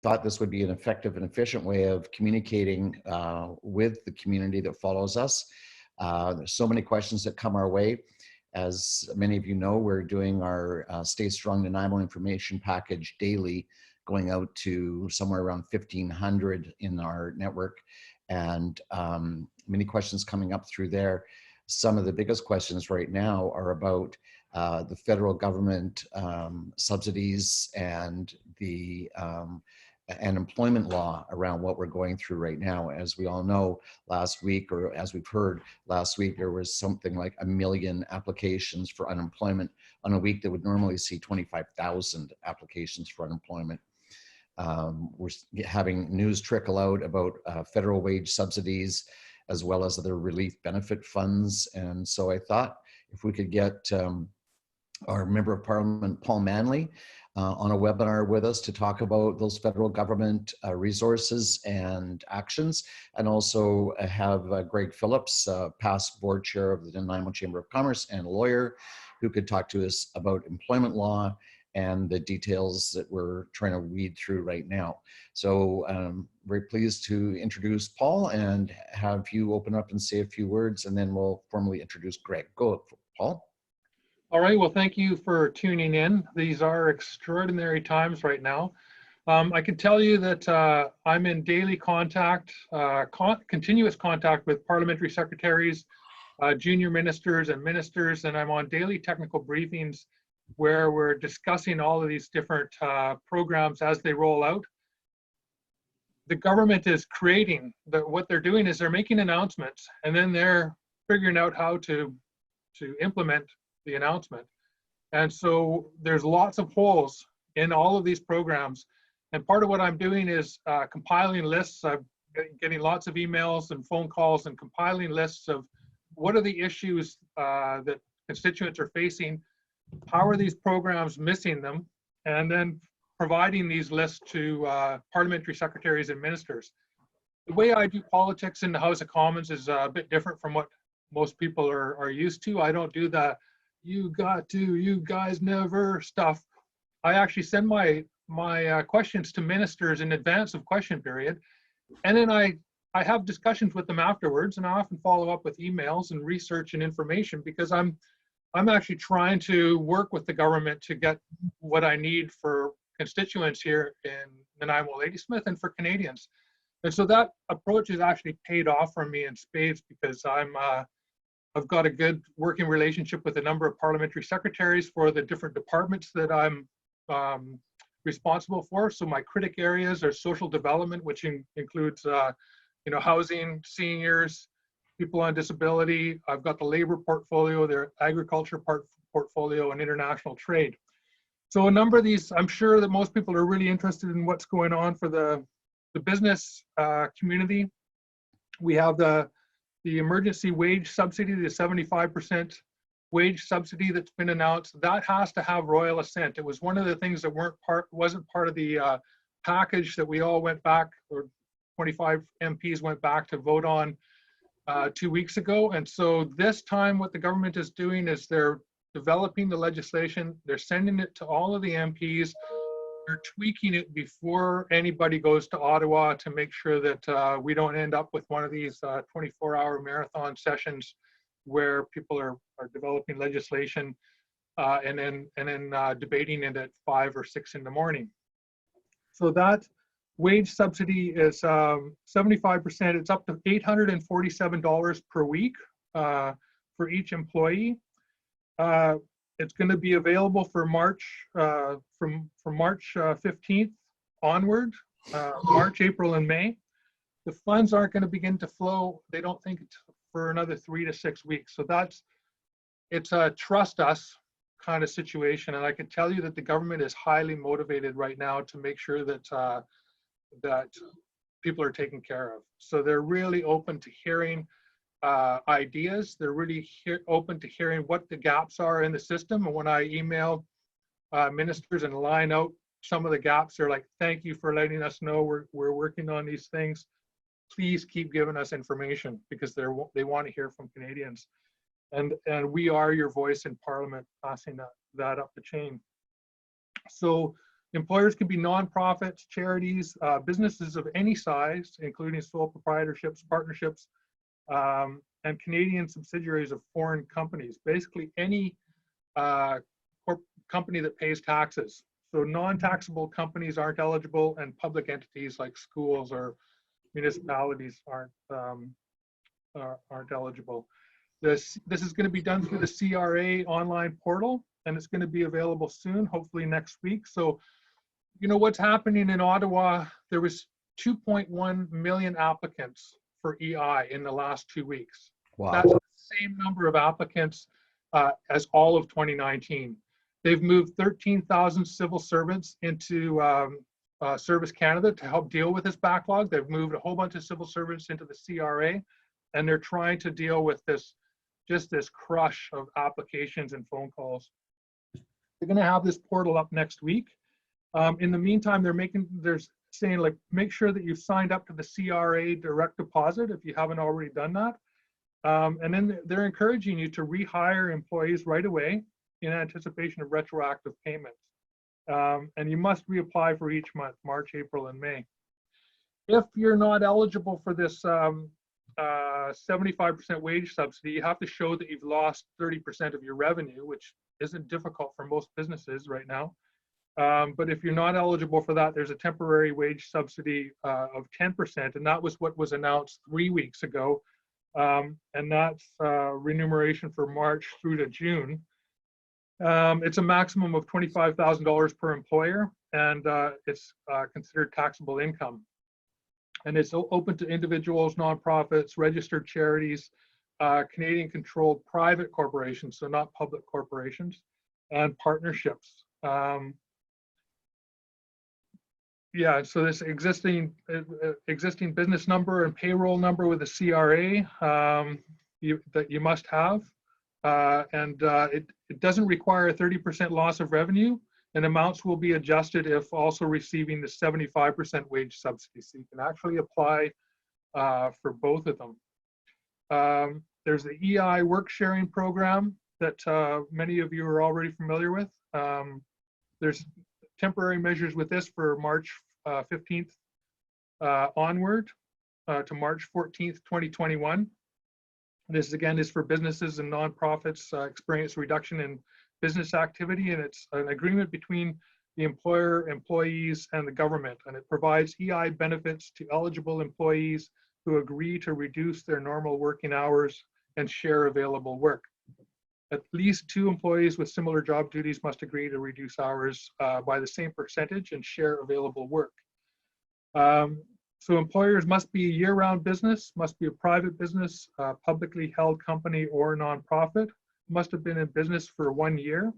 thought this would be an effective and efficient way of communicating with the community that follows us. There's so many questions that come our way. As many of you know, we're doing our Stay Strong Nanaimo information package daily, going out to somewhere around 1,500 in our network, and many questions coming up through there. Some of the biggest questions right now are about the federal government subsidies and the and employment law around what we're going through right now. As we all know, last week, or as we've heard last week, there was something like 1 million applications for unemployment on a week that would normally see 25,000 applications for unemployment. We're having news trickle out about federal wage subsidies, as well as other relief benefit funds. And so I thought if we could get our Member of Parliament, Paul Manley, on a webinar with us to talk about those federal government resources and actions, and also have Greg Phillips, past board chair of the Nanaimo Chamber of Commerce and a lawyer, who could talk to us about employment law and the details that we're trying to weed through right now. So very pleased to introduce Paul and have you open up and say a few words, and then we'll formally introduce Greg. Go, Paul. All right, well, thank you for tuning in. These are extraordinary times right now. I can tell you that I'm in daily contact, continuous contact with parliamentary secretaries, junior ministers and ministers, and I'm on daily technical briefings where we're discussing all of these different programs as they roll out. The government is creating, what they're doing is they're making announcements, and then they're figuring out how to implement the announcement. And so there's lots of holes in all of these programs. And part of what I'm doing is compiling lists. I'm getting lots of emails and phone calls and compiling lists of what are the issues that constituents are facing, how are these programs missing them, and then providing these lists to parliamentary secretaries and ministers. The way I do politics in the House of Commons is a bit different from what most people are used to. I don't do the "you got to, you guys never" stuff. I actually send my questions to ministers in advance of question period, and then I have discussions with them afterwards, and I often follow up with emails and research and information, because I'm actually trying to work with the government to get what I need for constituents here in Nanaimo Ladysmith and for Canadians. And so that approach has actually paid off for me in spades, because I've got a good working relationship with a number of parliamentary secretaries for the different departments that I'm responsible for. So my critic areas are social development, which includes housing, seniors, people on disability. I've got the labor portfolio, their agriculture portfolio, and international trade. So a number of these, I'm sure that most people are really interested in what's going on for the business community. We have the emergency wage subsidy, the 75% wage subsidy that's been announced. That has to have royal assent. It was one of the things that wasn't part of the package that we all went back, or 25 MPs went back to vote on 2 weeks ago. And so this time what the government is doing is they're developing the legislation, they're sending it to all of the MPs, they're tweaking it before anybody goes to Ottawa to make sure that we don't end up with one of these 24-hour marathon sessions where people are developing legislation and then debating it at 5 or 6 in the morning. So that wage subsidy is 75%. It's up to $847 per week for each employee. It's going to be available for March, from March 15th onward, March, April, and May. The funds aren't going to begin to flow, they don't think, for another 3 to 6 weeks. So it's a trust us kind of situation. And I can tell you that the government is highly motivated right now to make sure that that people are taken care of. So they're really open to hearing ideas. They're really open to hearing what the gaps are in the system. And when I email ministers and line out some of the gaps, they're like, "Thank you for letting us know. We're working on these things. Please keep giving us information," because they want to hear from Canadians. And we are your voice in Parliament, passing that up the chain. So Employers can be nonprofits, charities, businesses of any size, including sole proprietorships, partnerships, and Canadian subsidiaries of foreign companies. Basically, any company that pays taxes. So non-taxable companies aren't eligible, and public entities like schools or municipalities aren't eligible. This is going to be done through the CRA online portal, and it's going to be available soon, hopefully next week. So, you know, what's happening in Ottawa, there was 2.1 million applicants for EI in the last 2 weeks. Wow. That's the same number of applicants as all of 2019. They've moved 13,000 civil servants into Service Canada to help deal with this backlog. They've moved a whole bunch of civil servants into the CRA, and they're trying to deal with this, just this crush of applications and phone calls. They're going to have this portal up next week. In the meantime, they're saying, like, make sure that you've signed up to the CRA direct deposit if you haven't already done that. And then they're encouraging you to rehire employees right away in anticipation of retroactive payments. And you must reapply for each month, March, April, and May. If you're not eligible for this 75% wage subsidy, you have to show that you've lost 30% of your revenue, which isn't difficult for most businesses right now. But if you're not eligible for that, there's a temporary wage subsidy of 10%, and that was what was announced 3 weeks ago. And that's remuneration for March through to June. It's a maximum of $25,000 per employer, and it's considered taxable income. And it's open to individuals, nonprofits, registered charities, Canadian-controlled private corporations, so not public corporations, and partnerships. Yeah, so this existing business number and payroll number with a CRA that you must have, and it doesn't require a 30% loss of revenue, and amounts will be adjusted if also receiving the 75% wage subsidy. So you can actually apply for both of them. There's the EI work sharing program that many of you are already familiar with. There's temporary measures with this for March 15th onward to March 14th, 2021. This again is for businesses and nonprofits experience reduction in business activity, and it's an agreement between the employer, employees, and the government, and it provides EI benefits to eligible employees who agree to reduce their normal working hours and share available work. At least 2 employees with similar job duties must agree to reduce hours by the same percentage and share available work. So employers must be a year-round business, must be a private business, publicly held company or nonprofit, must have been in business for 1 year,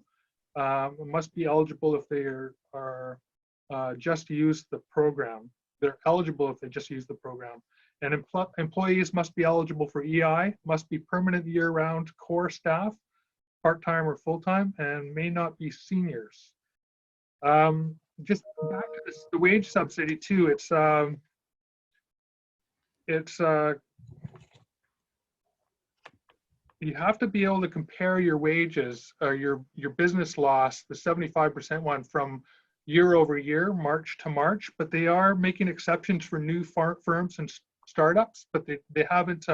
must be eligible if they are just use the program. They're eligible if they just use the program. And employees must be eligible for EI, must be permanent year-round core staff, part-time or full-time, and may not be seniors. Just back to this, the wage subsidy too, you have to be able to compare your wages or your business loss, the 75% one, from year over year, March to March, but they are making exceptions for new firms and startups, but they haven't,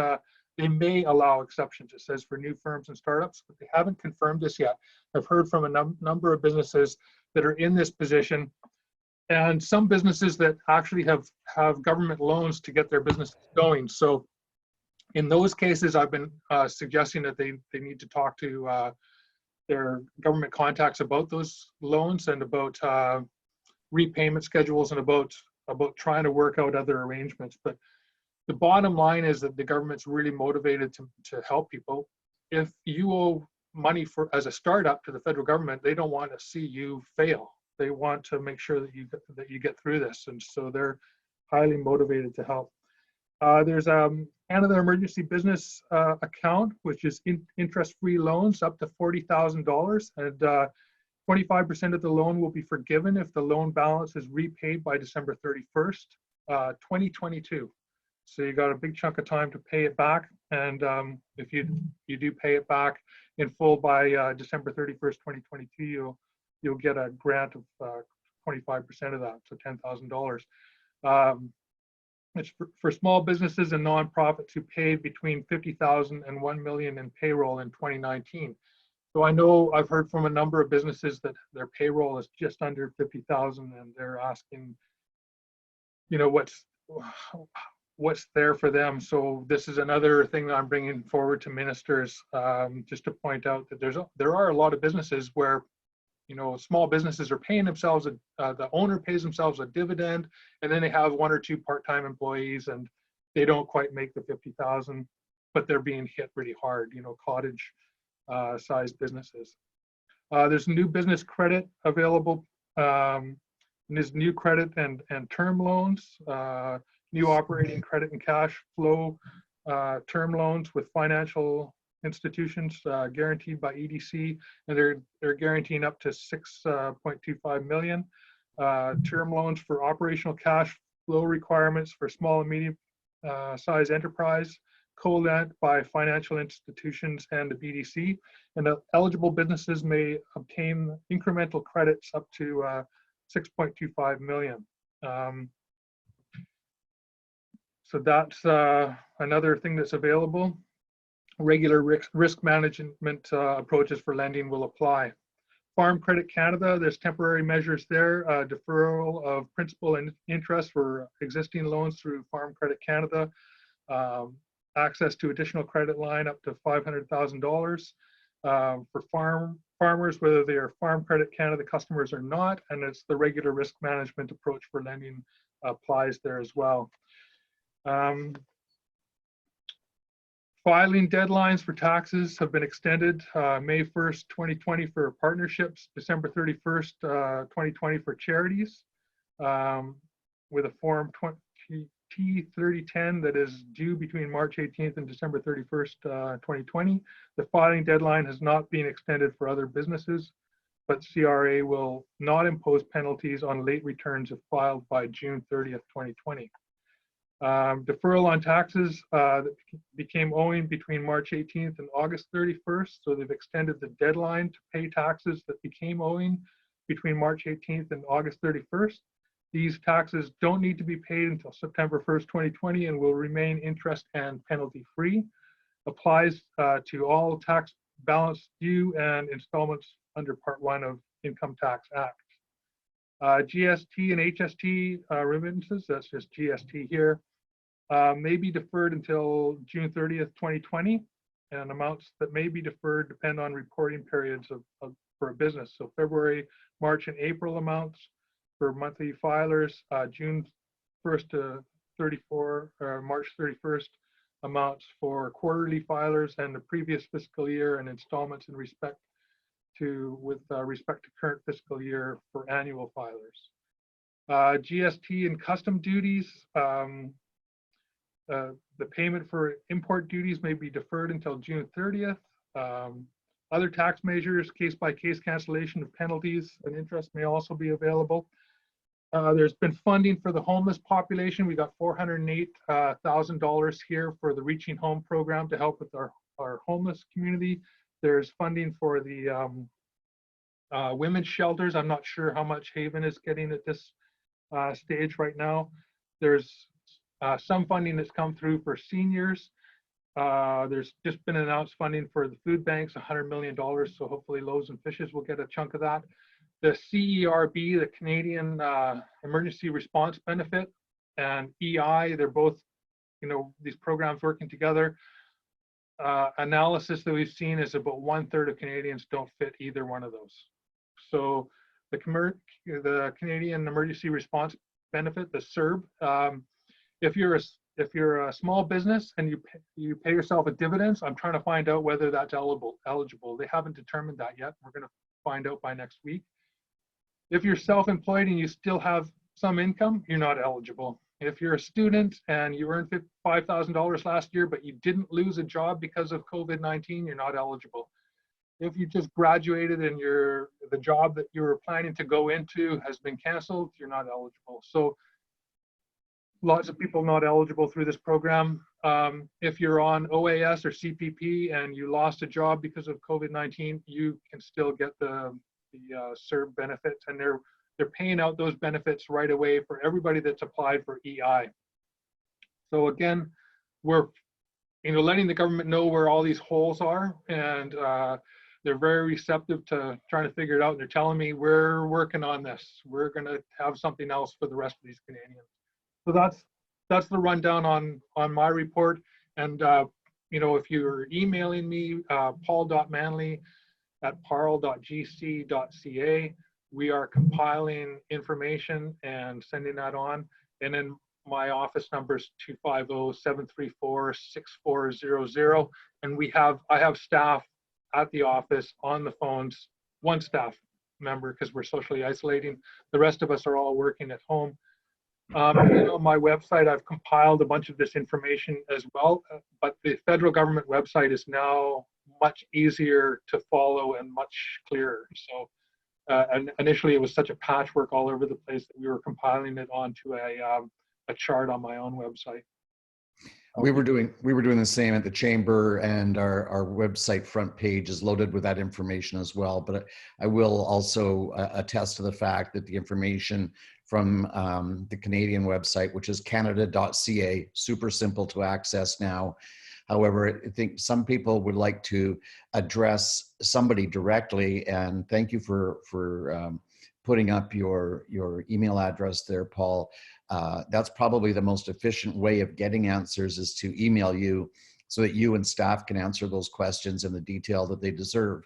they may allow exceptions, it says, for new firms and startups, but they haven't confirmed this yet. I've heard from a number of businesses that are in this position, and some businesses that actually have government loans to get their business going. So in those cases, I've been suggesting that they need to talk to their government contacts about those loans and about repayment schedules and about trying to work out other arrangements. But the bottom line is that the government's really motivated to help people. If you owe money as a startup to the federal government, they don't want to see you fail. They want to make sure that you get through this, and so they're highly motivated to help. There's Canada Emergency Business Account, which is interest-free loans up to $40,000, and 25% of the loan will be forgiven if the loan balance is repaid by December 31st, 2022. So you got a big chunk of time to pay it back, and if you do pay it back in full by December 31st, 2022, you'll get a grant of 25% of that, so $10,000. It's for small businesses and nonprofits who paid between 50,000 and 1 million in payroll in 2019. So I know I've heard from a number of businesses that their payroll is just under 50,000, and they're asking, you know, what's there for them. So this is another thing that I'm bringing forward to ministers, just to point out that there are a lot of businesses where, you know, small businesses are paying themselves, the owner pays themselves a dividend, and then they have 1 or 2 part-time employees, and they don't quite make the 50,000, but they're being hit really hard, you know, cottage sized businesses. There's new business credit available, and there's new credit and term loans, new operating credit and cash flow term loans with financial institutions guaranteed by EDC, and they're guaranteeing up to 6.25 million. Term loans for operational cash flow requirements for small and medium size enterprise, co-lent by financial institutions and the BDC, and eligible businesses may obtain incremental credits up to 6.25 million. So that's another thing that's available. Regular risk management approaches for lending will apply. Farm Credit Canada, there's temporary measures there, deferral of principal and interest for existing loans through Farm Credit Canada, access to additional credit line up to $500,000 for farmers, whether they are Farm Credit Canada customers or not, and it's the regular risk management approach for lending applies there as well. Filing deadlines for taxes have been extended, May 1st, 2020 for partnerships, December 31st, 2020 for charities, with a Form T3010 that is due between March 18th and December 31st, 2020. The filing deadline has not been extended for other businesses, but CRA will not impose penalties on late returns if filed by June 30th, 2020. Deferral on taxes that became owing between March 18th and August 31st. So they've extended the deadline to pay taxes that became owing between March 18th and August 31st. These taxes don't need to be paid until September 1st, 2020, and will remain interest and penalty free. Applies to all tax balance due and installments under Part 1 of Income Tax Act. GST and HST remittances, that's just GST here, may be deferred until June 30th, 2020, and amounts that may be deferred depend on reporting periods for a business. So February, March, and April amounts for monthly filers, June 1st to 34, or March 31st amounts for quarterly filers, and the previous fiscal year and installments in respect to current fiscal year for annual filers. GST and custom duties, the payment for import duties may be deferred until June 30th. Other tax measures, case-by-case cancellation of penalties and interest may also be available. There's been funding for the homeless population. We got $408,000 here for the Reaching Home program to help with our homeless community. There's funding for the women's shelters. I'm not sure how much Haven is getting at this stage right now. There's some funding that's come through for seniors. There's just been announced funding for the food banks, $100 million. So hopefully Loaves and Fishes will get a chunk of that. The CERB, the Canadian Emergency Response Benefit, and EI, they're both, you know, these programs working together. Analysis that we've seen is about 1/3 of Canadians don't fit either one of those. So the Canadian Emergency Response Benefit, the CERB, if you're a small business and you pay yourself a dividends, I'm trying to find out whether that's eligible. They haven't determined that yet. We're going to find out by next week. If you're self-employed and you still have some income, you're not eligible. If you're a student and you earned $5,000 last year, but you didn't lose a job because of COVID-19, you're not eligible. If you just graduated and the job that you were planning to go into has been canceled, you're not eligible. So lots of people not eligible through this program. If you're on OAS or CPP and you lost a job because of COVID-19, you can still get the CERB benefits, and they're they're paying out those benefits right away for everybody that's applied for EI. So again, we're letting the government know where all these holes are, and they're very receptive to trying to figure it out. And they're telling me, we're working on this. We're going to have something else for the rest of these Canadians. So that's the rundown on my report. And if you're emailing me, paul.manley@parl.gc.ca, we are compiling information and sending that on. And then my office number is 250-734-6400. And I have staff at the office on the phones, one staff member, because we're socially isolating. The rest of us are all working at home. On my website, I've compiled a bunch of this information as well, but the federal government website is now much easier to follow and much clearer. So and initially it was such a patchwork all over the place that we were compiling it onto a chart on my own website. We were doing the same at the chamber, and our website front page is loaded with that information as well. But I will also attest to the fact that the information from the Canadian website, which is canada.ca, super simple to access now. However, I think some people would like to address somebody directly, and thank you for putting up your email address there, Paul. That's probably the most efficient way of getting answers, is to email you so that you and staff can answer those questions in the detail that they deserve,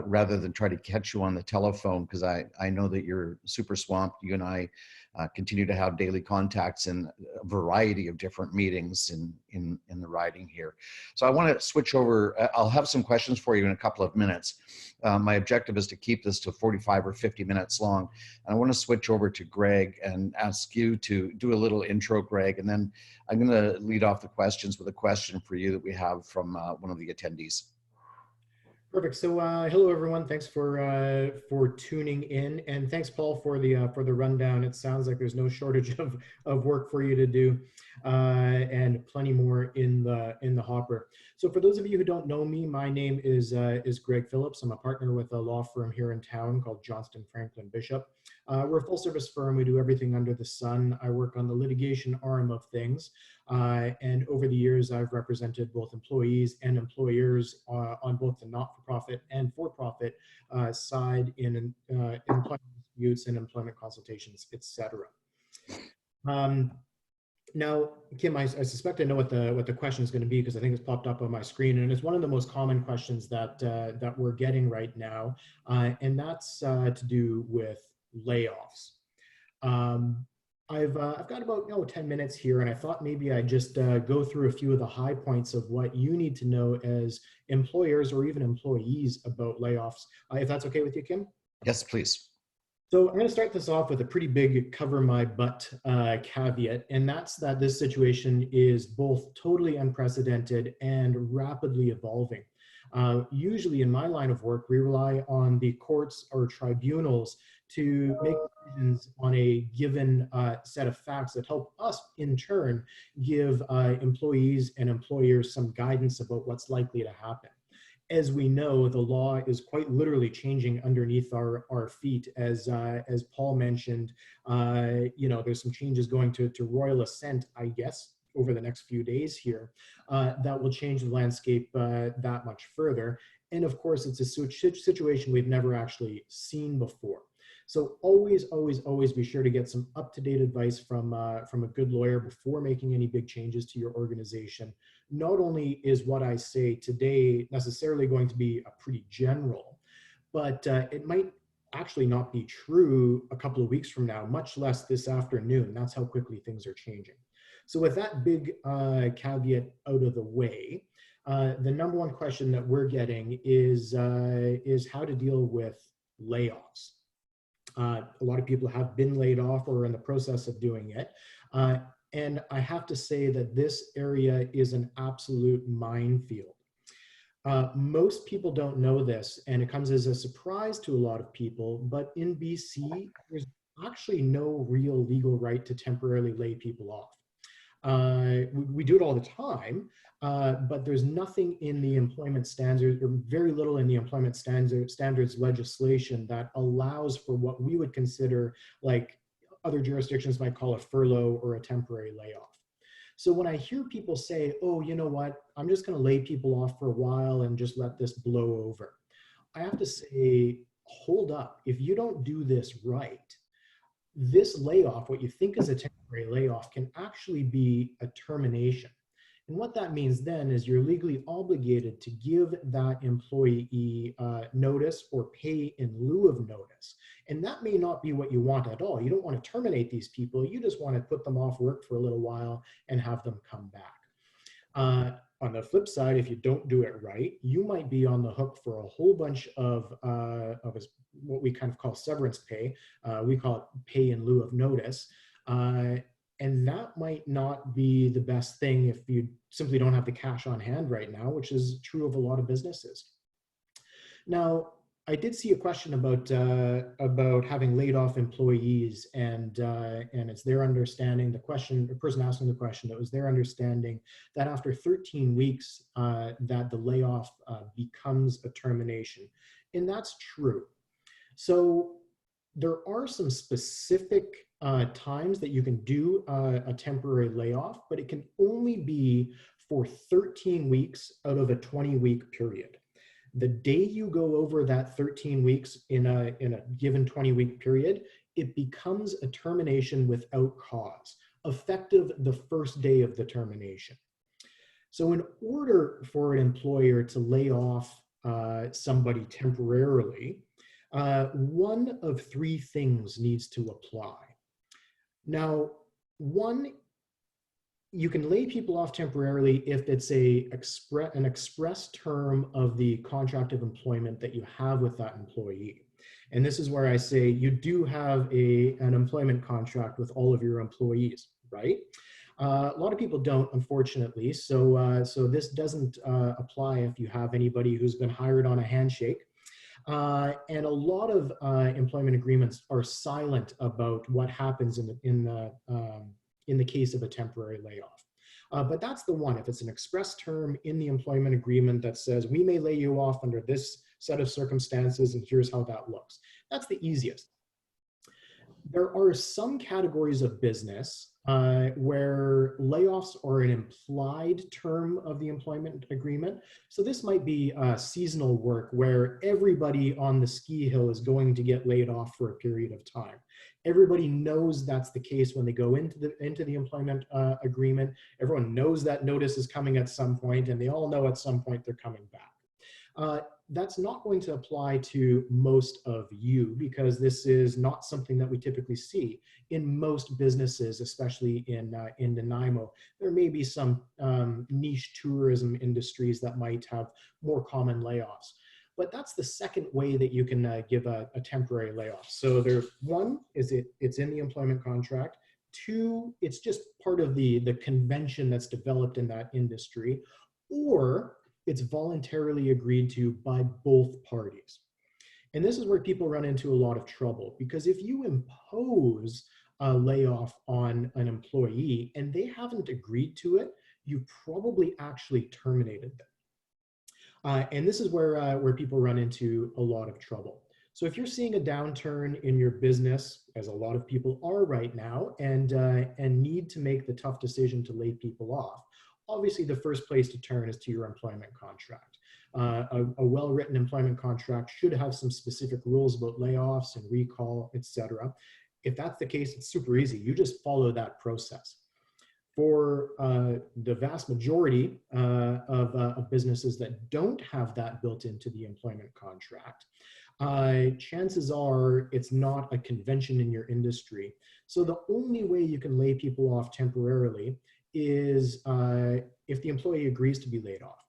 rather than try to catch you on the telephone, because I know that you're super swamped. You and I continue to have daily contacts in a variety of different meetings in the riding here. So I want to switch over. I'll have some questions for you in a couple of minutes. My objective is to keep this to 45 or 50 minutes long. And I want to switch over to Greg and ask you to do a little intro, Greg, and then I'm going to lead off the questions with a question for you that we have from one of the attendees. Perfect. So hello, everyone. Thanks for tuning in, and thanks, Paul, for the rundown. It sounds like there's no shortage of work for you to do, and plenty more in the hopper. So for those of you who don't know me, my name is Greg Phillips. I'm a partner with a law firm here in town called Johnston, Franklin Bishop. We're a full-service firm. We do everything under the sun. I work on the litigation arm of things. And over the years, I've represented both employees and employers on both the not-for-profit and for-profit side in employment disputes and employment consultations, etc. Now, Kim, I suspect I know what the question is going to be, because I think it's popped up on my screen, and it's one of the most common questions that we're getting right now, and that's to do with layoffs. I've got about 10 minutes here, and I thought maybe I'd just go through a few of the high points of what you need to know as employers or even employees about layoffs, if that's okay with you, Kim? Yes, please. So I'm going to start this off with a pretty big cover my butt caveat, and that's that this situation is both totally unprecedented and rapidly evolving. Usually in my line of work, we rely on the courts or tribunals to make decisions on a given set of facts that help us, in turn, give employees and employers some guidance about what's likely to happen. As we know, the law is quite literally changing underneath our feet. As Paul mentioned, there's some changes going to royal assent, I guess, over the next few days here, that will change the landscape that much further. And of course, it's a situation we've never actually seen before. So always, always, always be sure to get some up-to-date advice from a good lawyer before making any big changes to your organization. Not only is what I say today necessarily going to be a pretty general, but it might actually not be true a couple of weeks from now, much less this afternoon. That's how quickly things are changing. So with that big caveat out of the way, the number one question that we're getting is how to deal with layoffs. A lot of people have been laid off or are in the process of doing it. And I have to say that this area is an absolute minefield. Most people don't know this, and it comes as a surprise to a lot of people, but in BC, there's actually no real legal right to temporarily lay people off. We do it all the time, but there's nothing in the employment standards, or very little in the employment standards legislation that allows for what we would consider, like other jurisdictions might call a furlough or a temporary layoff. So when I hear people say, oh, you know what, I'm just going to lay people off for a while and just let this blow over, I have to say, hold up. If you don't do this right, this layoff, what you think is a temporary layoff, can actually be a termination. And what that means then is you're legally obligated to give that employee notice or pay in lieu of notice. And that may not be what you want at all. You don't want to terminate these people. You just want to put them off work for a little while and have them come back. On the flip side, if you don't do it right, you might be on the hook for a whole bunch of what we kind of call severance pay. We call it pay in lieu of notice. And that might not be the best thing if you simply don't have the cash on hand right now, which is true of a lot of businesses. Now, I did see a question about having laid off employees, and it's their understanding. The person asking the question, it was their understanding that after 13 weeks, that the layoff becomes a termination, and that's true. So there are some specific times that you can do a temporary layoff, but it can only be for 13 weeks out of a 20-week period. The day you go over that 13 weeks in a given 20-week period, it becomes a termination without cause, effective the first day of the termination. So in order for an employer to lay off somebody temporarily, one of three things needs to apply. Now, one, you can lay people off temporarily if it's an express term of the contract of employment that you have with that employee. And this is where I say you do have an employment contract with all of your employees, right? A lot of people don't, unfortunately. So this doesn't apply if you have anybody who's been hired on a handshake. And a lot of employment agreements are silent about what happens in the case of a temporary layoff. But that's the one. If it's an express term in the employment agreement that says we may lay you off under this set of circumstances and here's how that looks, that's the easiest. There are some categories of business where layoffs are an implied term of the employment agreement. So this might be seasonal work where everybody on the ski hill is going to get laid off for a period of time. Everybody knows that's the case when they go into the employment agreement. Everyone knows that notice is coming at some point, and they all know at some point they're coming back. That's not going to apply to most of you because this is not something that we typically see in most businesses, especially in Nanaimo. There may be some niche tourism industries that might have more common layoffs. But that's the second way that you can give a temporary layoff. So one is it's in the employment contract. Two, it's just part of the convention that's developed in that industry, or it's voluntarily agreed to by both parties. And this is where people run into a lot of trouble, because if you impose a layoff on an employee and they haven't agreed to it, you probably actually terminated them. And this is where people run into a lot of trouble. So if you're seeing a downturn in your business, as a lot of people are right now, and need to make the tough decision to lay people off, obviously the first place to turn is to your employment contract. A well-written employment contract should have some specific rules about layoffs and recall, etc. If that's the case, it's super easy. You just follow that process. For the vast majority of businesses that don't have that built into the employment contract, chances are it's not a convention in your industry. So the only way you can lay people off temporarily is if the employee agrees to be laid off.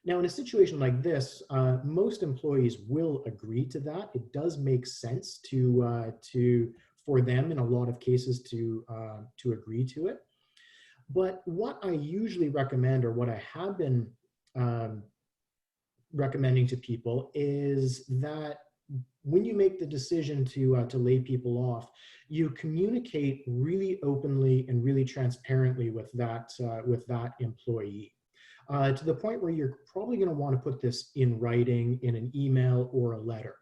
Now, in a situation like this, most employees will agree to that. It does make sense for them in a lot of cases to agree to it. But what I usually recommend, or what I have been recommending to people, is that when you make the decision to lay people off, you communicate really openly and really transparently with that employee. To the point where you're probably going to want to put this in writing in an email or a letter.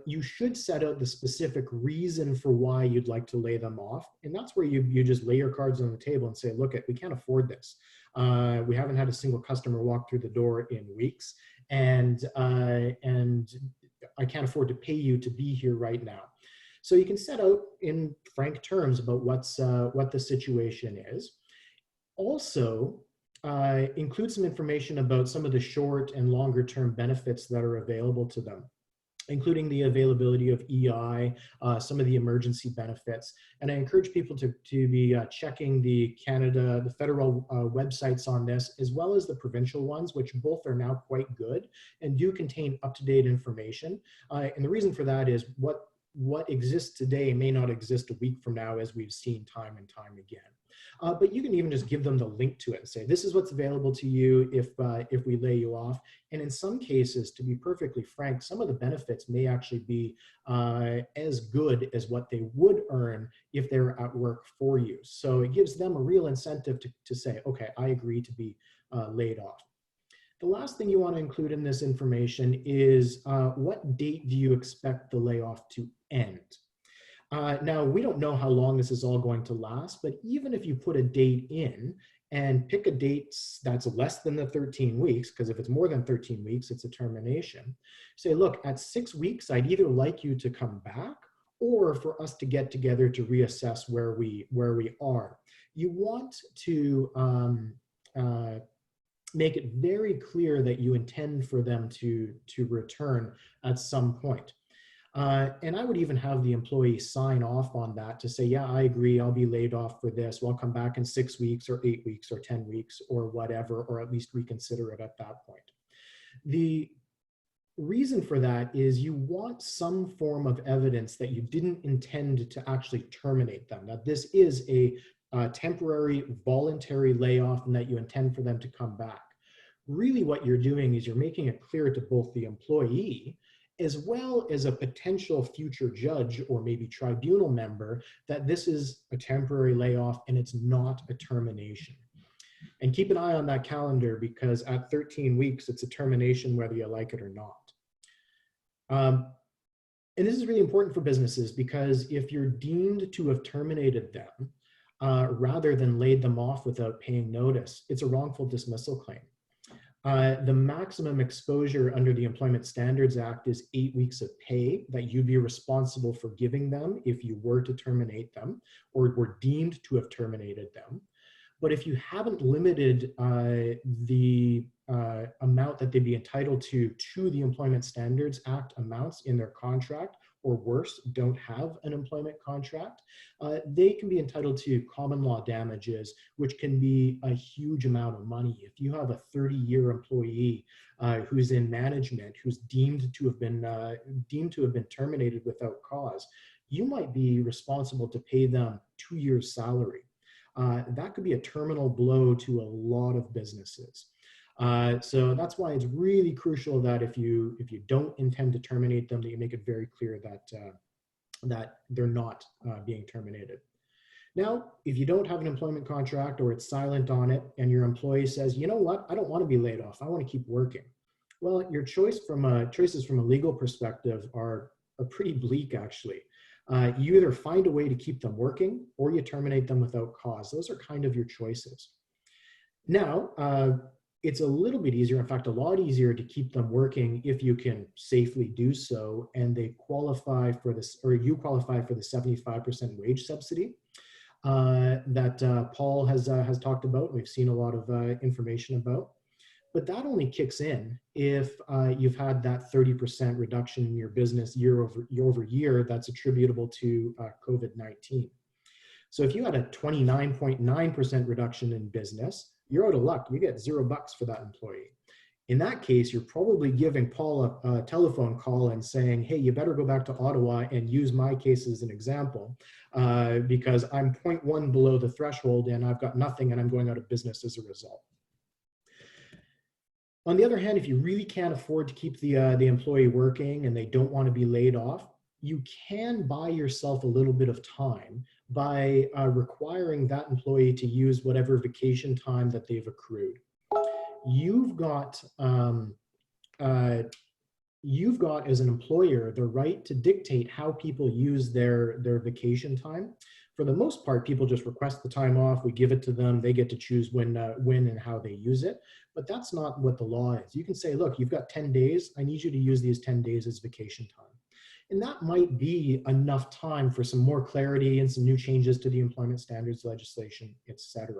You should set out the specific reason for why you'd like to lay them off. And that's where you just lay your cards on the table and say, look, we can't afford this. We haven't had a single customer walk through the door in weeks. And I can't afford to pay you to be here right now. So you can set out in frank terms about what the situation is. Also, include some information about some of the short and longer term benefits that are available to them, including the availability of EI, some of the emergency benefits. And I encourage people to be checking the federal websites on this, as well as the provincial ones, which both are now quite good and do contain up-to-date information. And the reason for that is what exists today may not exist a week from now, as we've seen time and time again. But you can even just give them the link to it and say, this is what's available to you if we lay you off. And in some cases, to be perfectly frank, some of the benefits may actually be as good as what they would earn if they were at work for you. So it gives them a real incentive to say, okay, I agree to be laid off. The last thing you want to include in this information is what date do you expect the layoff to end? Now, we don't know how long this is all going to last, but even if you put a date in and pick a date that's less than the 13 weeks, because if it's more than 13 weeks, it's a termination. Say, look, at 6 weeks, I'd either like you to come back or for us to get together to reassess where we are. You want to make it very clear that you intend for them to return at some point. And I would even have the employee sign off on that to say, yeah, I agree, I'll be laid off for this. We'll come back in 6 weeks or 8 weeks or 10 weeks or whatever, or at least reconsider it at that point. The reason for that is you want some form of evidence that you didn't intend to actually terminate them, that this is a temporary voluntary layoff and that you intend for them to come back. Really what you're doing is you're making it clear to both the employee as well as a potential future judge or maybe tribunal member that this is a temporary layoff and it's not a termination. And keep an eye on that calendar, because at 13 weeks, it's a termination whether you like it or not. And this is really important for businesses, because if you're deemed to have terminated them rather than laid them off without paying notice, it's a wrongful dismissal claim. The maximum exposure under the Employment Standards Act is 8 weeks of pay that you'd be responsible for giving them if you were to terminate them or were deemed to have terminated them. But if you haven't limited the amount that they'd be entitled to the Employment Standards Act amounts in their contract, or worse, don't have an employment contract, they can be entitled to common law damages, which can be a huge amount of money. If you have a 30-year employee who's in management, who's deemed to have been terminated without cause, you might be responsible to pay them 2 years' salary. That could be a terminal blow to a lot of businesses. So that's why it's really crucial that if you don't intend to terminate them, that you make it very clear that they're not being terminated. Now, if you don't have an employment contract or it's silent on it, and your employee says, you know what, I don't want to be laid off, I want to keep working. Well, your choices from a legal perspective are pretty bleak, actually. You either find a way to keep them working or you terminate them without cause. Those are kind of your choices. Now, it's a little bit easier, in fact, a lot easier to keep them working if you can safely do so and they qualify for this, or you qualify for the 75% wage subsidy that Paul has talked about. We've seen a lot of information about. But that only kicks in if you've had that 30% reduction in your business year over year that's attributable to COVID-19. So if you had a 29.9% reduction in business, you're out of luck. You get $0 for that employee. In that case, you're probably giving Paul a telephone call and saying, hey, you better go back to Ottawa and use my case as an example because I'm 0.1 below the threshold and I've got nothing and I'm going out of business as a result. On the other hand, if you really can't afford to keep the employee working and they don't want to be laid off, you can buy yourself a little bit of time by requiring that employee to use whatever vacation time that they've accrued. You've got you've got as an employer the right to dictate how people use their vacation time. For the most part, people just request the time off, we give it to them, they get to choose when and how they use it. But that's not what the law is. You can say, look, you've got 10 days, I need you to use these 10 days as vacation time. And that might be enough time for some more clarity and some new changes to the employment standards legislation, etc.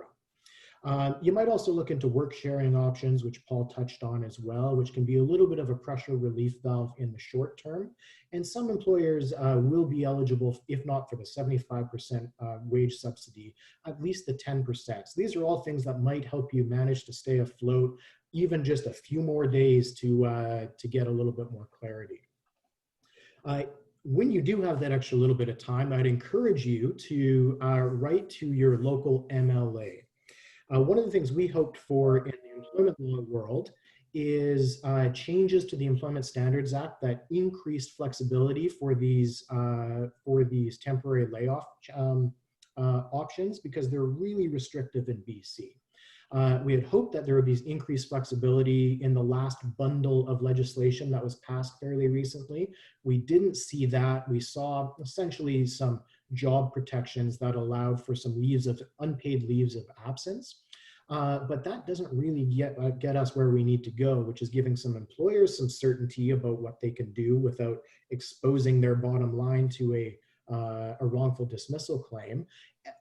You might also look into work sharing options, which Paul touched on as well, which can be a little bit of a pressure relief valve in the short term. And some employers will be eligible, if not for the 75% wage subsidy, at least the 10%. So these are all things that might help you manage to stay afloat, even just a few more days to get a little bit more clarity. When you do have that extra little bit of time, I'd encourage you to write to your local MLA. One of the things we hoped for in the employment law world is changes to the Employment Standards Act that increased flexibility for these temporary layoff options, because they're really restrictive in BC. We had hoped that there would be increased flexibility in the last bundle of legislation that was passed fairly recently. We didn't see that. We saw essentially some job protections that allowed for some unpaid leaves of absence. But that doesn't really get us where we need to go, which is giving some employers some certainty about what they can do without exposing their bottom line to a wrongful dismissal claim,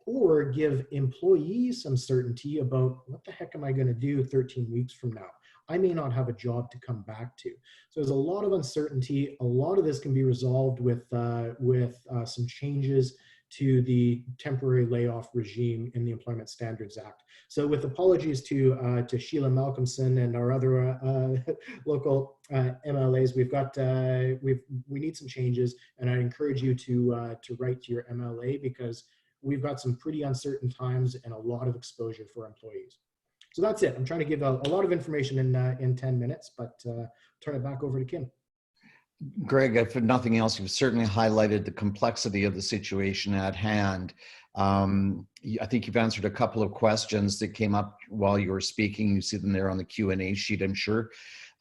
or give employees some certainty about what the heck am I going to do 13 weeks from now? I may not have a job to come back to. So there's a lot of uncertainty. A lot of this can be resolved with some changes to the temporary layoff regime in the Employment Standards Act. So with apologies to Sheila Malcolmson and our other local MLAs, we need some changes, and I encourage you to write to your MLA, because we've got some pretty uncertain times and a lot of exposure for employees. So that's it. I'm trying to give a lot of information in 10 minutes, but turn it back over to Kim. Greg, if nothing else, you've certainly highlighted the complexity of the situation at hand. I think you've answered a couple of questions that came up while you were speaking. You see them there on the Q&A sheet, I'm sure.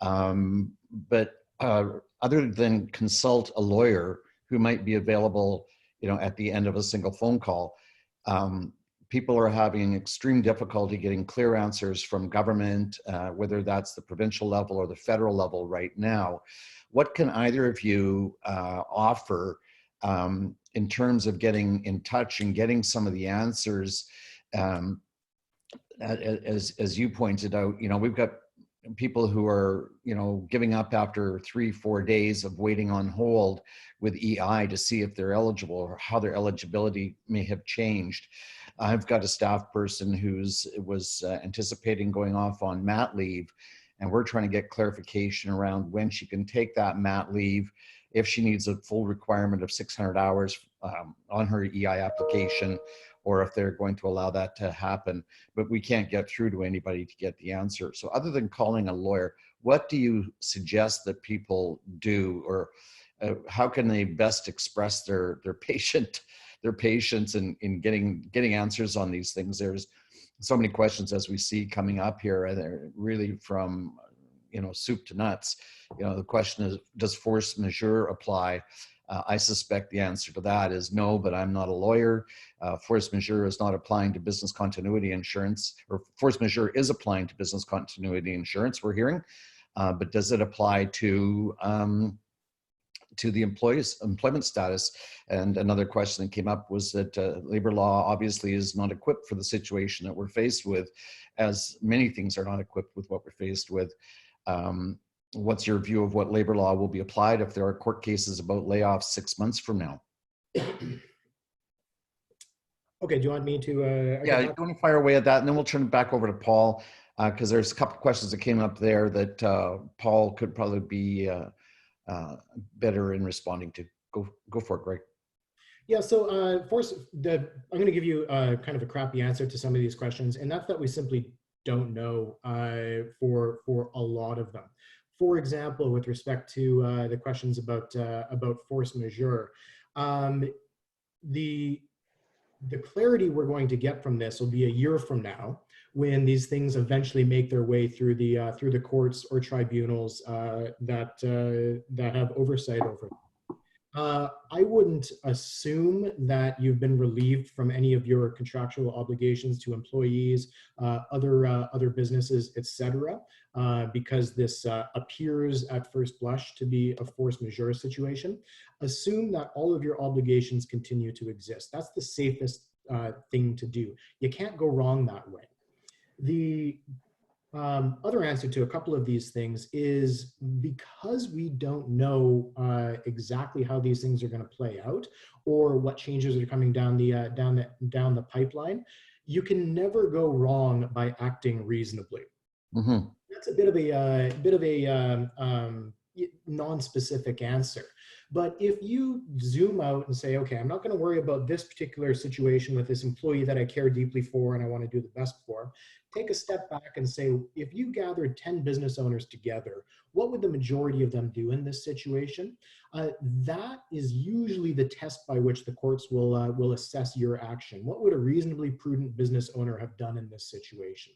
But other than consult a lawyer who might be available, at the end of a single phone call, people are having extreme difficulty getting clear answers from government, whether that's the provincial level or the federal level right now. What can either of you offer in terms of getting in touch and getting some of the answers? As you pointed out, we've got people who are, giving up after 3-4 days of waiting on hold with EI to see if they're eligible or how their eligibility may have changed. I've got a staff person was anticipating going off on mat leave, and we're trying to get clarification around when she can take that mat leave, if she needs a full requirement of 600 hours on her EI application, or if they're going to allow that to happen. But we can't get through to anybody to get the answer. So other than calling a lawyer, what do you suggest that people do, or how can they best express their patience in getting answers on these things? There's so many questions, as we see coming up here, and they're really from soup to nuts. The question is, does force majeure apply? I suspect the answer to that is no, but I'm not a lawyer. Force majeure is not applying to business continuity insurance, or force majeure is applying to business continuity insurance, we're hearing, but does it apply to the employee's employment status? And another question that came up was that labor law obviously is not equipped for the situation that we're faced with, as many things are not equipped with what we're faced with. What's your view of what labor law will be applied if there are court cases about layoffs 6 months from now? Okay, do you want me to? Yeah, you want to fire away at that, and then we'll turn it back over to Paul, because there's a couple of questions that came up there that Paul could probably be better in responding to. Go for it, Greg. Yeah, so I'm going to give you kind of a crappy answer to some of these questions, and that's that we simply don't know for a lot of them. For example, with respect to the questions about force majeure, the clarity we're going to get from this will be a year from now, when these things eventually make their way through the courts or tribunals that have oversight over them. I wouldn't assume that you've been relieved from any of your contractual obligations to employees, other businesses, etc., because this appears at first blush to be a force majeure situation. Assume that all of your obligations continue to exist. That's the safest thing to do. You can't go wrong that way. The other answer to a couple of these things is, because we don't know exactly how these things are going to play out or what changes are coming down the pipeline, you can never go wrong by acting reasonably. Mm-hmm. That's a bit of a non-specific answer. But if you zoom out and say, okay, I'm not going to worry about this particular situation with this employee that I care deeply for and I want to do the best for, take a step back and say, if you gathered 10 business owners together, what would the majority of them do in this situation? That is usually the test by which the courts will assess your action. What would a reasonably prudent business owner have done in this situation?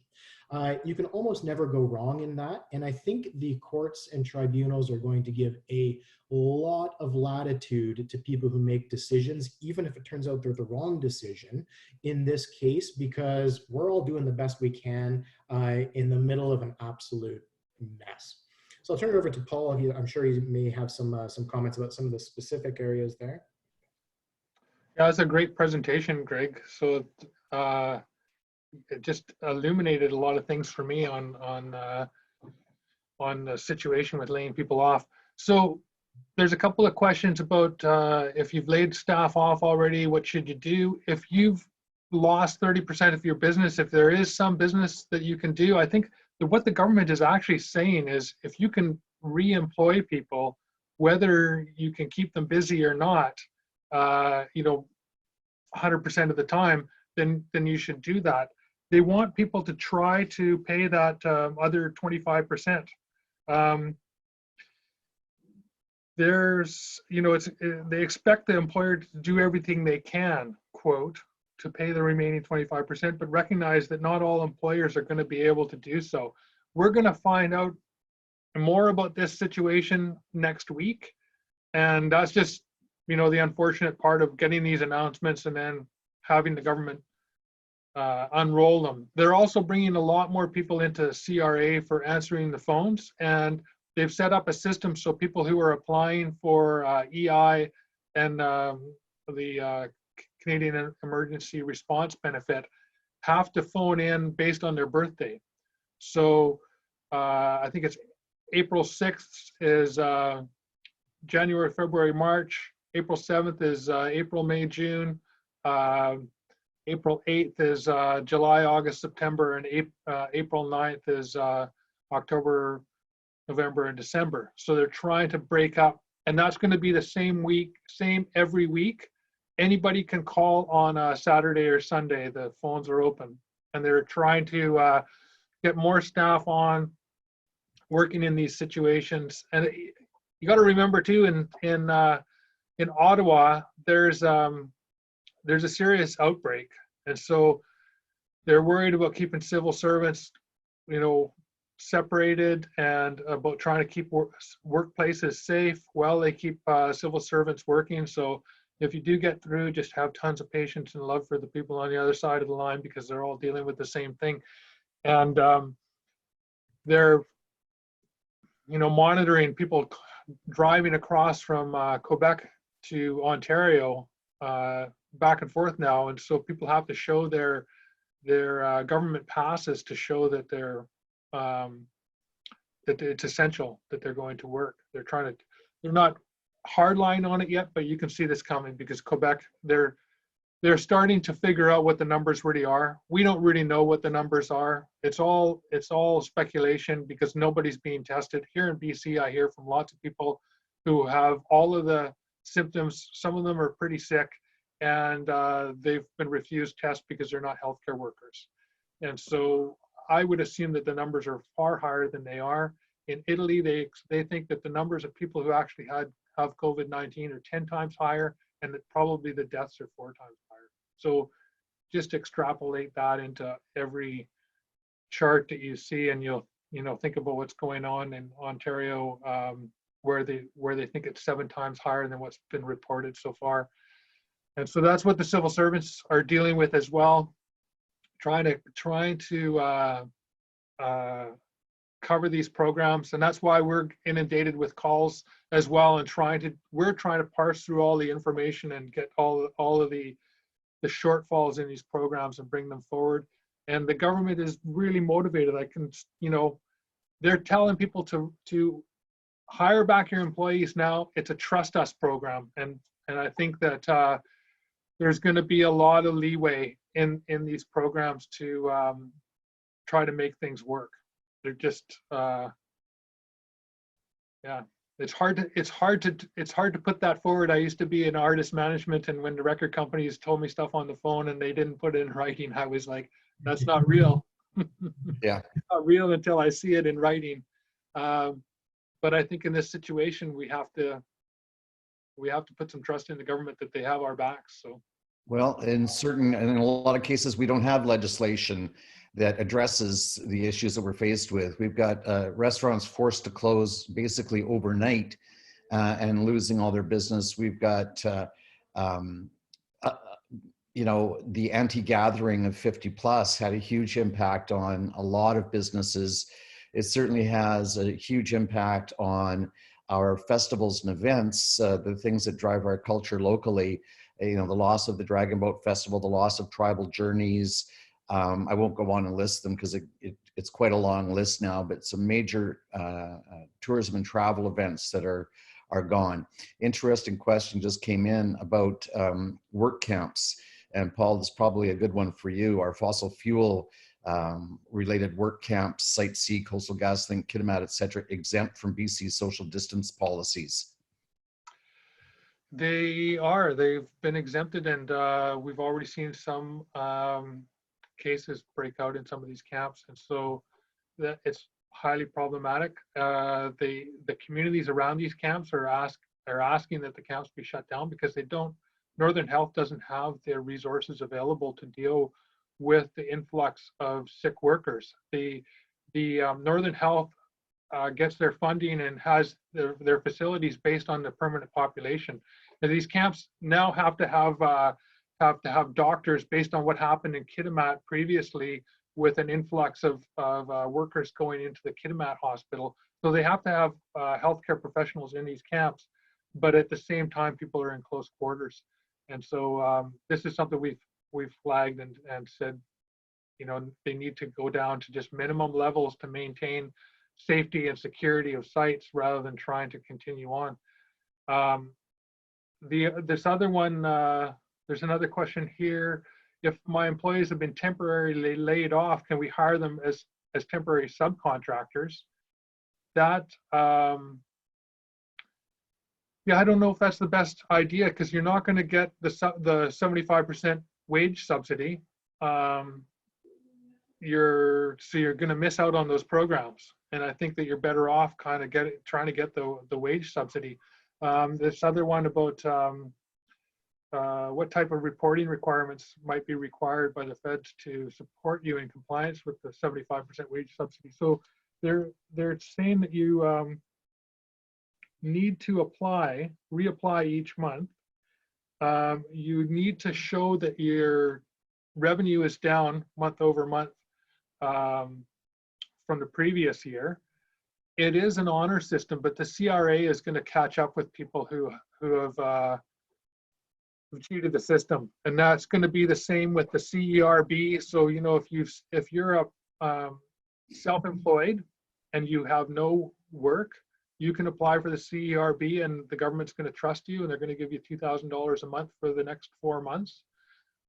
You can almost never go wrong in that. And I think the courts and tribunals are going to give a lot of latitude to people who make decisions, even if it turns out they're the wrong decision in this case, because we're all doing the best we can in the middle of an absolute mess. So I'll turn it over to Paul. I'm sure he may have some comments about some of the specific areas there. Yeah, that's a great presentation, Greg. So it just illuminated a lot of things for me on the situation with laying people off. So there's a couple of questions about if you've laid staff off already, what should you do? If you've lost 30% of your business, if there is some business that you can do, I think that what the government is actually saying is, if you can re-employ people, whether you can keep them busy or not, 100% of the time, then you should do that. They want people to try to pay that other 25%. They expect the employer to do everything they can, quote, to pay the remaining 25%, but recognize that not all employers are going to be able to do so. We're going to find out more about this situation next week. And that's just, the unfortunate part of getting these announcements and then having the government unroll them. They're also bringing a lot more people into CRA for answering the phones, and they've set up a system so people who are applying for EI and the Canadian Emergency Response Benefit have to phone in based on their birthday. So I think it's April 6th is January, February, March. April 7th is April, May, June. April 8th is July, August, September, and April 9th is October, November, and December. So they're trying to break up, and that's going to be the same every week. Anybody can call on a Saturday or Sunday. The phones are open, and they're trying to get more staff on working in these situations. And you got to remember too, in Ottawa, there's a serious outbreak, and so they're worried about keeping civil servants, separated, and about trying to keep workplaces safe while they keep civil servants working. So if you do get through, just have tons of patience and love for the people on the other side of the line, because they're all dealing with the same thing. And they're monitoring people driving across from Quebec to Ontario back and forth now, and so people have to show their government passes to show that they're that it's essential that they're going to work. They're not hardline on it yet, but you can see this coming, because Quebec, they're starting to figure out what the numbers really are. We don't really know what the numbers are. It's all speculation, because nobody's being tested. Here in BC, I hear from lots of people who have all of the symptoms. Some of them are pretty sick, and they've been refused tests because they're not healthcare workers. And so I would assume that the numbers are far higher than they are. In Italy, they think that the numbers of people who actually have COVID-19 are 10 times higher, and that probably the deaths are 4 times higher. So just extrapolate that into every chart that you see, and you'll think about what's going on in Ontario, where they think it's 7 times higher than what's been reported so far. And so that's what the civil servants are dealing with as well, trying to cover these programs. And that's why we're inundated with calls as well, and we're trying to parse through all the information and get all of the shortfalls in these programs and bring them forward. And the government is really motivated. They're telling people to hire back your employees now. It's a trust us program. And I think that there's going to be a lot of leeway in these programs to try to make things work. They're just, it's hard to put that forward. I used to be in artist management, and when the record companies told me stuff on the phone and they didn't put it in writing, I was like, that's not real. Yeah. It's not real until I see it in writing. But I think in this situation, we have to put some trust in the government that they have our backs. So. Well, in a lot of cases, we don't have legislation that addresses the issues that we're faced with. We've got restaurants forced to close basically overnight and losing all their business. We've got, the anti-gathering of 50 plus had a huge impact on a lot of businesses. It certainly has a huge impact on our festivals and events, the things that drive our culture locally. The loss of the Dragon Boat Festival, the loss of Tribal Journeys. I won't go on and list them because it's quite a long list now, but some major tourism and travel events that are gone. Interesting question just came in about work camps. And Paul, this is probably a good one for you. Our fossil fuel related work camps, Site C, Coastal GasLink, Kitimat, et cetera, exempt from BC's social distance policies. They've been exempted, and we've already seen some cases break out in some of these camps, and so that it's highly problematic. The communities around these camps are asking that the camps be shut down because Northern Health doesn't have the resources available to deal with the influx of sick workers. The Northern Health gets their funding and has their facilities based on the permanent population. And these camps now have to have doctors based on what happened in Kitimat previously, with an influx of workers going into the Kitimat hospital. So they have to have healthcare professionals in these camps, but at the same time, people are in close quarters. And so this is something we've flagged and said, they need to go down to just minimum levels to maintain safety and security of sites rather than trying to continue on. This other one, there's another question here. If my employees have been temporarily laid off, can we hire them as temporary subcontractors? That, I don't know if that's the best idea, because you're not going to get the 75% wage subsidy. You're going to miss out on those programs. And I think that you're better off kind of trying to get the wage subsidy. This other one about what type of reporting requirements might be required by the feds to support you in compliance with the 75% wage subsidy. So they're saying that you need to reapply each month. You need to show that your revenue is down month over month from the previous year. It is an honor system, but the CRA is going to catch up with people who have cheated the system, and that's going to be the same with the CERB. So if you're a self-employed and you have no work, you can apply for the CERB, and the government's going to trust you, and they're going to give you $2,000 a month for the next 4 months.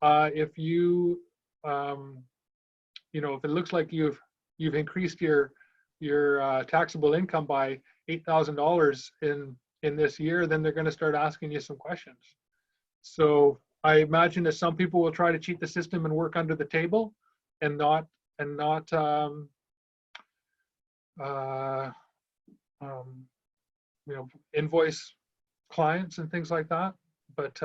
If you if it looks like you've increased your taxable income by $8,000 in this year, then they're going to start asking you some questions. So I imagine that some people will try to cheat the system and work under the table and not not you know, invoice clients and things like that. But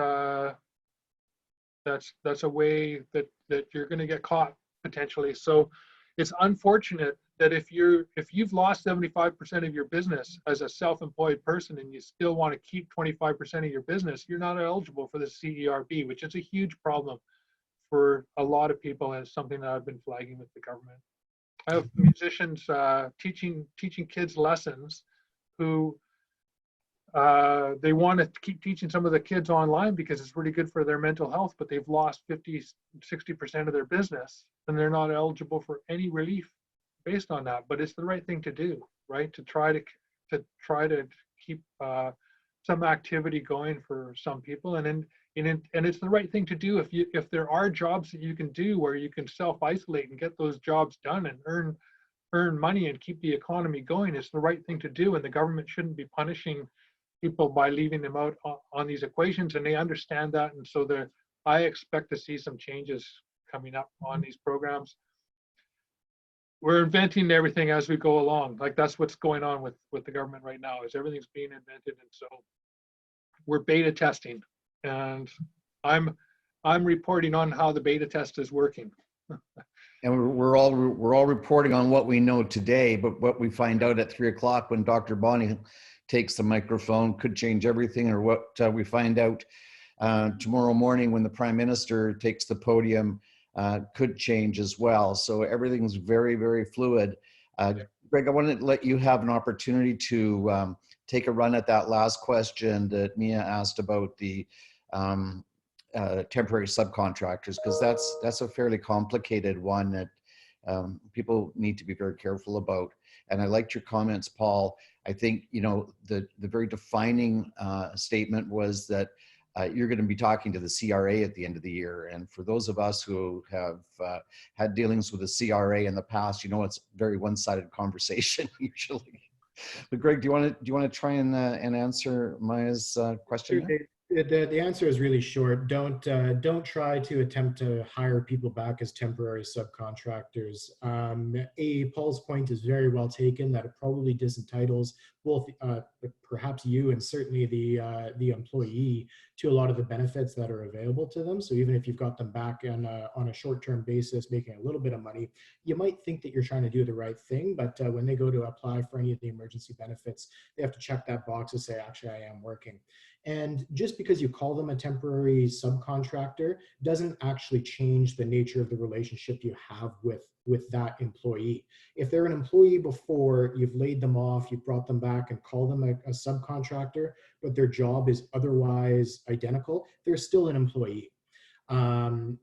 that's a way that you're going to get caught potentially. So it's unfortunate that if you've lost 75% of your business as a self-employed person and you still want to keep 25% of your business, you're not eligible for the CERB, which is a huge problem for a lot of people, and it's something that I've been flagging with the government. I have musicians teaching kids lessons who they want to keep teaching some of the kids online because it's really good for their mental health, but they've lost 50–60% of their business and they're not eligible for any relief based on that. But it's the right thing to do, right? To try to keep some activity going for some people, and it's the right thing to do if there are jobs that you can do where you can self-isolate and get those jobs done and earn money and keep the economy going. It's the right thing to do, and the government shouldn't be punishing people by leaving them out on these equations, and they understand that. And so I expect to see some changes coming up on these programs. We're inventing everything as we go along. Like, that's what's going on with the government right now, is everything's being invented. And so we're beta testing, and I'm reporting on how the beta test is working. And we're all reporting on what we know today, but what we find out at 3 o'clock when Dr. Bonnie takes the microphone could change everything, or what we find out tomorrow morning when the Prime Minister takes the podium could change as well. So everything's very, very fluid. Greg, I want to let you have an opportunity to take a run at that last question that Mia asked about the temporary subcontractors, because that's a fairly complicated one that people need to be very careful about. And I liked your comments, Paul. I think, you know, the very defining statement was that you're going to be talking to the CRA at the end of the year. And for those of us who have had dealings with the CRA in the past, you know, it's a very one-sided conversation usually. But Greg, do you want to try and answer Maya's question? The answer is really short. Don't try to attempt to hire people back as temporary subcontractors. Paul's point is very well taken, that it probably disentitles both perhaps you and certainly the employee to a lot of the benefits that are available to them. So even if you've got them back on a short-term basis, making a little bit of money, you might think that you're trying to do the right thing, but when they go to apply for any of the emergency benefits, they have to check that box and say, actually, I am working. And just because you call them a temporary subcontractor doesn't actually change the nature of the relationship you have with that employee. If they're an employee before, you've laid them off, you've brought them back and called them a subcontractor, but their job is otherwise identical, they're still an employee. You want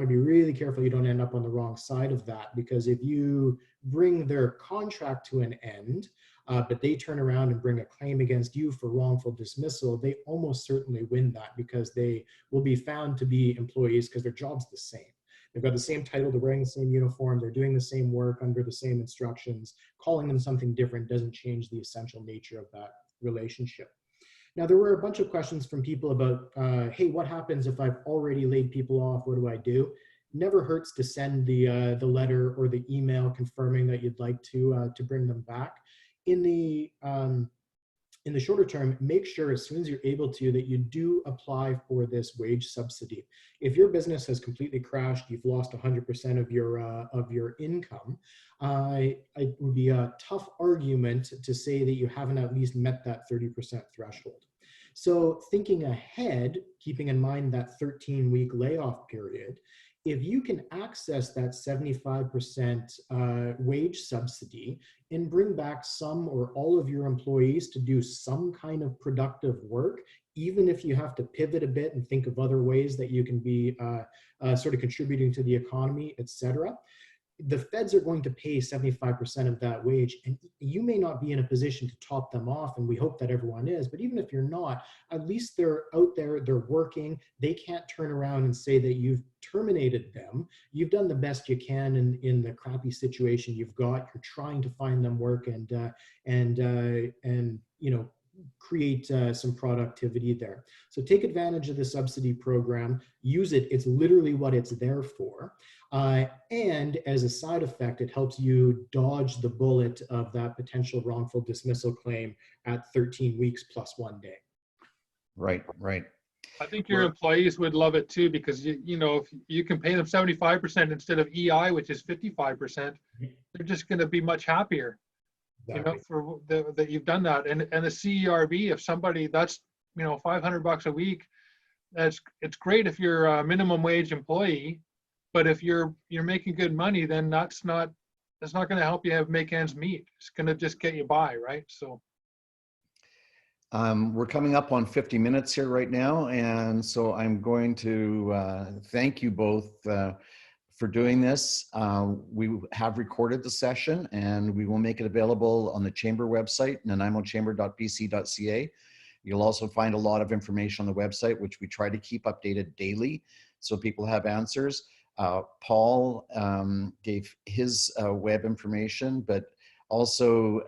to be really careful you don't end up on the wrong side of that, because if you bring their contract to an end, but they turn around and bring a claim against you for wrongful dismissal, they almost certainly win that, because they will be found to be employees because their job's the same. They've got the same title, they're wearing the same uniform, they're doing the same work under the same instructions. Calling them something different doesn't change the essential nature of that relationship. Now, there were a bunch of questions from people about, hey, what happens if I've already laid people off? What do I do? Never hurts to send the letter or the email confirming that you'd like to bring them back. In the shorter term, make sure as soon as you're able to that you do apply for this wage subsidy. If your business has completely crashed, you've lost 100% of your income, it would be a tough argument to say that you haven't at least met that 30% threshold. So thinking ahead, keeping in mind that 13-week layoff period, if you can access that 75% wage subsidy and bring back some or all of your employees to do some kind of productive work, even if you have to pivot a bit and think of other ways that you can be sort of contributing to the economy, etc., the feds are going to pay 75% of that wage, and you may not be in a position to top them off, and we hope that everyone is, but even if you're not, at least they're out there, they're working. They can't turn around and say that you've terminated them. You've done the best you can in the crappy situation you've got. You're trying to find them work and you know, create some productivity there. So take advantage of the subsidy program, use it. It's literally what it's there for. And as a side effect, it helps you dodge the bullet of that potential wrongful dismissal claim at 13 weeks plus 1 day. Right, right. I think your employees would love it too, because you know, if you can pay them 75% instead of EI, which is 55%, they're just going to be much happier. Exactly. You know, for that you've done that. And the CERB, if somebody, that's, you know, $500 a week, it's great if you're a minimum wage employee, but if you're making good money, then that's not going to help you make ends meet. It's going to just get you by, right? So we're coming up on 50 minutes here right now, and so I'm going to thank you both for doing this. We have recorded the session, and we will make it available on the Chamber website, nanaimochamber.bc.ca. You'll also find a lot of information on the website, which we try to keep updated daily so people have answers. Paul gave his web information, but also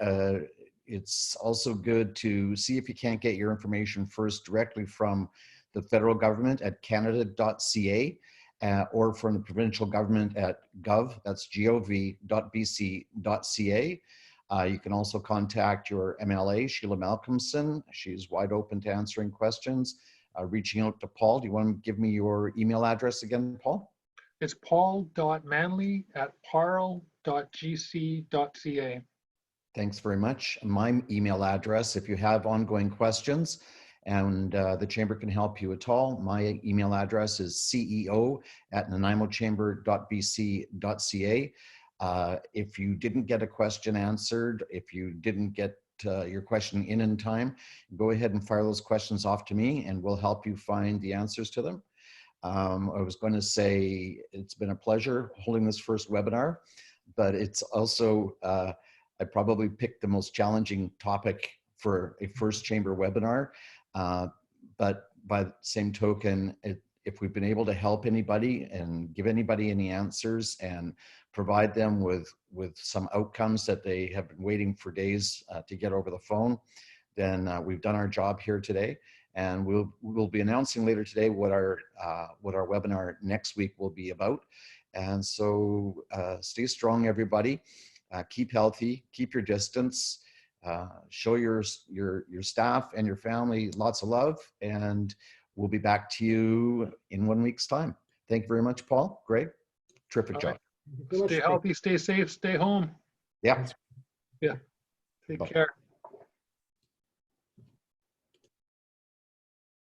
it's also good to see if you can't get your information first directly from the federal government at canada.ca or from the provincial government at gov, that's gov.bc.ca. You can also contact your MLA, Sheila Malcolmson. She's wide open to answering questions. Reaching out to Paul. Do you want to give me your email address again, Paul? it's paul.manley@parle.gc.ca. Thanks very much. My email address, if you have ongoing questions and the Chamber can help you at all, my email address is ceo@nanaimochamber.bc.ca. If you didn't get a question answered, if you didn't get your question in time, go ahead and fire those questions off to me and we'll help you find the answers to them. I was going to say it's been a pleasure holding this first webinar, but it's also, I probably picked the most challenging topic for a first Chamber webinar. But by the same token, if we've been able to help anybody and give anybody any answers and provide them with some outcomes that they have been waiting for days to get over the phone, then we've done our job here today. And we'll be announcing later today what our webinar next week will be about. And so stay strong, everybody. Keep healthy, keep your distance, show your staff and your family lots of love, and we'll be back to you in 1 week's time. Thank you very much, Paul. Great. Terrific job. Stay healthy, stay safe, stay home. Yeah. Yeah. Take care.